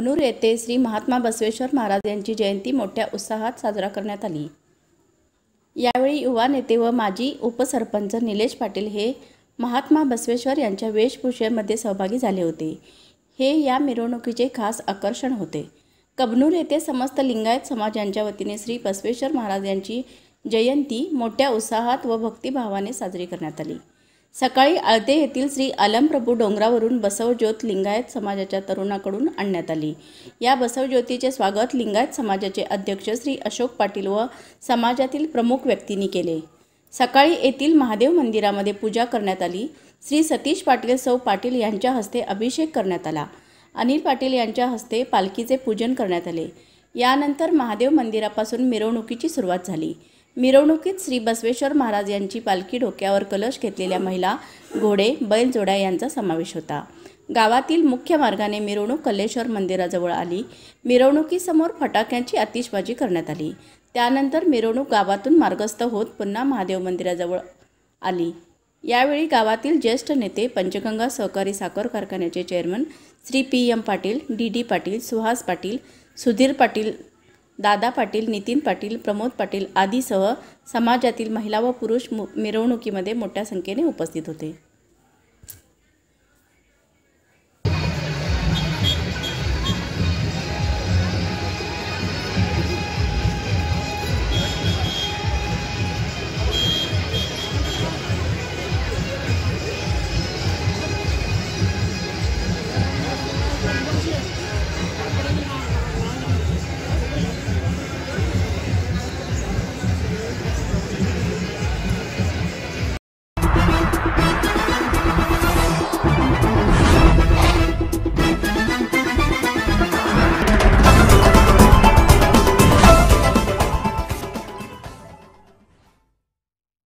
कबनूर येथे श्री महात्मा बसवेश्वर महाराज यांची जयंती मोठ्या उत्साहात साजरा करण्यात आली। यावेळी युवा नेते व माजी उपसरपंच निलेश पाटील हे महात्मा बसवेश्वर यांच्या वेशभूषेमध्ये सहभागी झाले होते। हे या मिरवणुकीचे खास आकर्षण होते। कबनूर येथे समस्त लिंगायत समाज यांच्या वतीने श्री बसवेश्वर महाराज यांची जयंती मोठ्या उत्साहात व भक्तिभावाने साजरी करण्यात आली। सकाळी आळते येथील श्री अलमप्रभू डोंगरावरून बसवज्योत लिंगायत समाजाच्या तरुणाकडून आणण्यात आली। या बसवज्योतीचे स्वागत लिंगायत समाजाचे अध्यक्ष श्री अशोक पाटील व समाजातील प्रमुख व्यक्तींनी केले। सकाळी येथील महादेव मंदिरामध्ये पूजा करण्यात आली। श्री सतीश पाटील सौ पाटील यांच्या हस्ते अभिषेक करण्यात आला। अनिल पाटील यांच्या हस्ते पालखीचे पूजन करण्यात आले। यानंतर महादेव मंदिरापासून मिरवणुकीची सुरुवात झाली। मिरवणुकीत श्री बसवेश्वर महाराज यांची पालखी, डोक्यावर कलश घेतलेल्या महिला, घोडे, बैलजोड्या यांचा समावेश होता। गावातील मुख्य मार्गाने मिरवणूक कल्लेश्वर मंदिराजवळ आली। मिरवणुकीसमोर फटाक्यांची आतिषबाजी करण्यात आली। त्यानंतर मिरवणूक गावातून मार्गस्थ होत पुन्हा महादेव मंदिराजवळ आली। यावेळी गावातील ज्येष्ठ नेते, पंचगंगा सहकारी साखर कारखान्याचे chairman Shri PM Patil, DD Patil, Suhas Patil, Sudhir Patil, Dada Patil, Nitin Patil, Pramod Patil आदीसह समाजातील महिला व पुरुष मिरवणुकीमध्ये मोठ्या संख्येने उपस्थित होते।